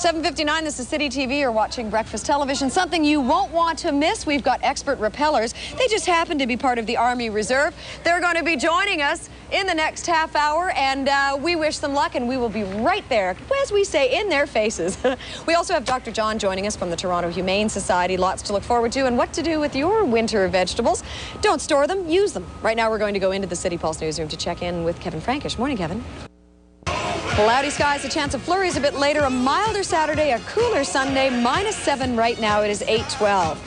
7:59, this is City TV. You're watching Breakfast Television. Something you won't want to miss. We've got expert repellers. They just happen to be part of the Army Reserve. They're going to be joining us in the next half hour, and we wish them luck, and we will be right there, as we say, in their faces. We also have Dr. John joining us from the Toronto Humane Society. Lots to look forward to, and what to do with your winter vegetables. Don't store them, use them. Right now, we're going to go into the City Pulse newsroom to check in with Kevin Frankish. Morning, Kevin. Cloudy skies, a chance of flurries a bit later, a milder Saturday, a cooler Sunday, -7 right now. It is 8:12.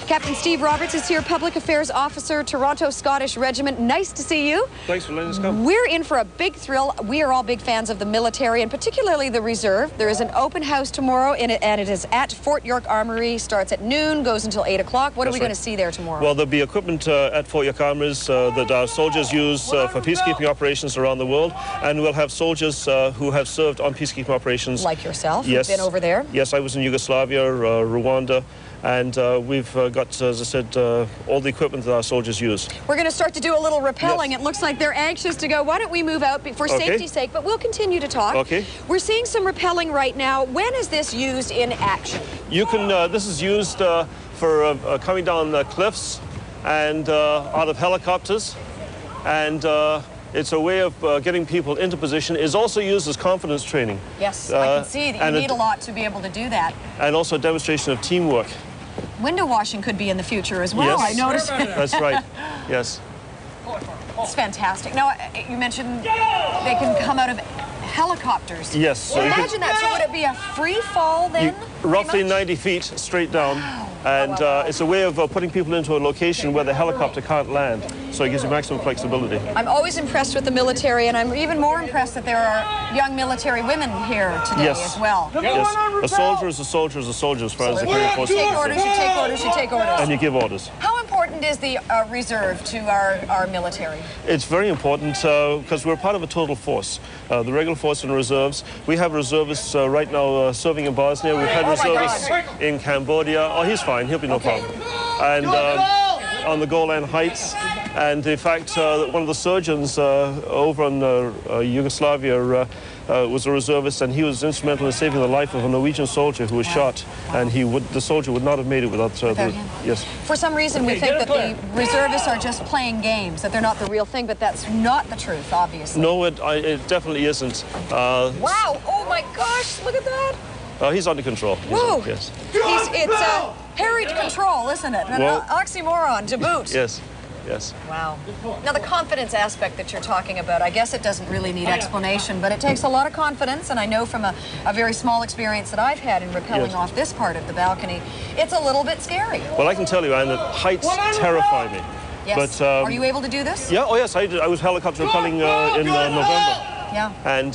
Captain Steve Roberts is here, Public Affairs Officer, Toronto Scottish Regiment. Nice to see you. Thanks for letting us come. We're in for a big thrill. We are all big fans of the military, and particularly the Reserve. There is an open house tomorrow, and it is at Fort York Armory. Starts at noon, goes until 8 o'clock. What are we going to see there tomorrow? Well, there'll be equipment at Fort York Armories that our soldiers use for peacekeeping operations around the world, and we'll have soldiers who have served on peacekeeping operations. Like yourself? Yes. You've been over there? Yes, I was in Yugoslavia, Rwanda. And we've got, as I said, all the equipment that our soldiers use. We're going to start to do a little repelling. Yes. It looks like they're anxious to go. Why don't we move out for safety's sake? But we'll continue to talk. Okay. We're seeing some repelling right now. When is this used in action? You can. This is used for coming down cliffs and out of helicopters, and it's a way of getting people into position. It's also used as confidence training. Yes, I can see that you need a lot to be able to do that. And also a demonstration of teamwork. Window washing could be in the future as well, yes. I noticed. That's right, yes. It's fantastic. Now, you mentioned they can come out of helicopters. Yes. So imagine that. So would it be a free fall then? Roughly 90 feet straight down. Wow. And it's a way of putting people into a location where the helicopter can't land. So it gives you maximum flexibility. I'm always impressed with the military, and I'm even more impressed that there are young military women here today as well. Yes. A soldier is a soldier is a soldier as far as the career force. You take orders, you take orders, you take orders. And you give orders. How important is the reserve to our military? It's very important because we're part of a total force. The regular force and reserves. We have reservists right now serving in Bosnia. We've had reservists in Cambodia. Oh, he's fine. He'll be no problem. And on the Golan Heights. And in fact, one of the surgeons over in Yugoslavia was a reservist, and he was instrumental in saving the life of a Norwegian soldier who was shot, and the soldier would not have made it without him. Yes. For some reason, we think that the reservists are just playing games, that they're not the real thing, but that's not the truth, obviously. No, it definitely isn't. Wow! Oh my gosh! Look at that. He's under control. Whoa! Yes. It's harried control, isn't it? An oxymoron to boot. Yes. Yes. Wow. Now, the confidence aspect that you're talking about, I guess it doesn't really need explanation, but it takes a lot of confidence, and I know from a very small experience that I've had in rappelling off this part of the balcony, it's a little bit scary. Well, I can tell you, Anne, that heights terrify me. Yes. But, are you able to do this? Yeah, oh yes, I did. I was helicopter rappelling in November. Yeah. And,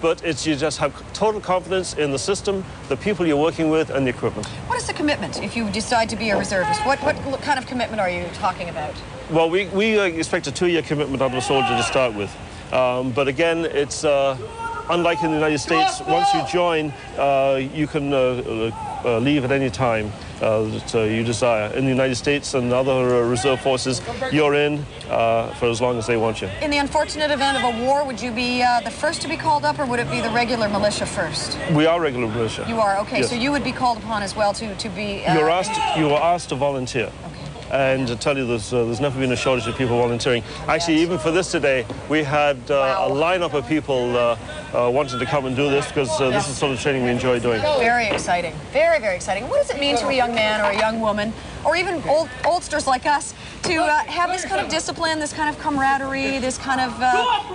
but you just have total confidence in the system, the people you're working with, and the equipment. What is the commitment if you decide to be a reservist? What kind of commitment are you talking about? Well, we expect a 2-year commitment out of a soldier to start with. But again, it's unlike in the United States. Once you join, you can leave at any time that you desire. In the United States and other reserve forces, you're in for as long as they want you. In the unfortunate event of a war, would you be the first to be called up, or would it be the regular militia first? We are regular militia. You are? Okay, yes. so you would be called upon as well to be... You are asked to volunteer. And to tell you, there's never been a shortage of people volunteering. Actually, even for this today, we had a lineup of people wanting to come and do this because this is the sort of training we enjoy doing. Very exciting. Very, very exciting. What does it mean to a young man or a young woman, or even oldsters like us, to have this kind of discipline, this kind of camaraderie, this kind of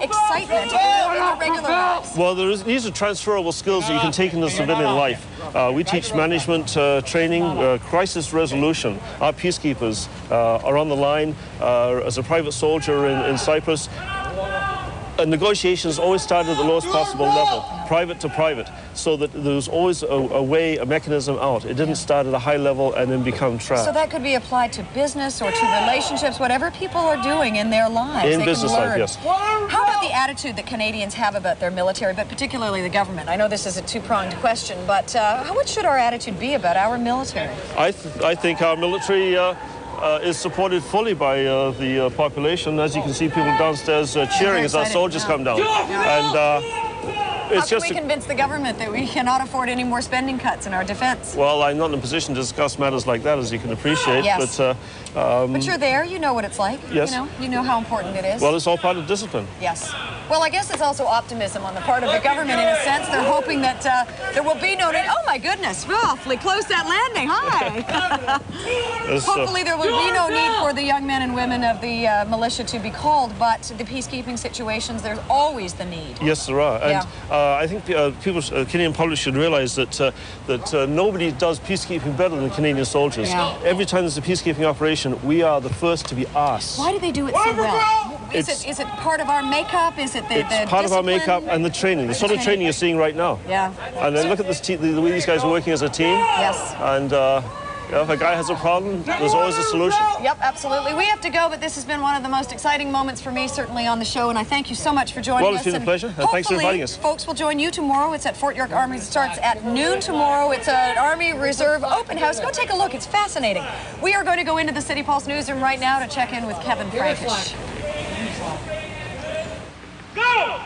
excitement in their regular lives? Well, these are transferable skills that you can take into civilian life. We teach management training, crisis resolution. Our peacekeepers are on the line as a private soldier in Cyprus. Negotiations always started at the lowest possible level, private to private, so that there was always a mechanism out. It didn't start at a high level and then become trapped. So that could be applied to business or to relationships, whatever people are doing in their lives. In business life, yes. How about the attitude that Canadians have about their military, but particularly the government? I know this is a two-pronged question, but what should our attitude be about our military? I think our military is supported fully by the population. As you can see, people downstairs cheering as our soldiers come down. And How can we convince the government that we cannot afford any more spending cuts in our defense? Well, I'm not in a position to discuss matters like that, as you can appreciate. Yes. But you're there. You know what it's like. Yes. You know how important it is. Well, it's all part of discipline. Yes. Well, I guess it's also optimism on the part of the government in a sense. They're hoping that there will be no need. Oh, my goodness. Awfully close that landing. Hi. Hopefully there will be no need for the young men and women of the militia to be called, but the peacekeeping situations, there's always the need. Yes, there are. And I think Canadian public should realize that nobody does peacekeeping better than Canadian soldiers. Yeah. Every time there's a peacekeeping operation, we are the first to be asked. Why do they do it so well? Is it part of our makeup? Is it the It's part of our makeup and the training, the sort of training you're seeing right now. Yeah. And then look at the way these guys are working as a team. Yes. And if a guy has a problem, there's always a solution. Yep, absolutely. We have to go, but this has been one of the most exciting moments for me, certainly on the show, and I thank you so much for joining us. Well, it's been a pleasure, and thanks for inviting us. Folks will join you tomorrow. It's at Fort York Army. It starts at noon tomorrow. It's an Army Reserve open house. Go take a look. It's fascinating. We are going to go into the City Pulse newsroom right now to check in with Kevin Frankish. Go!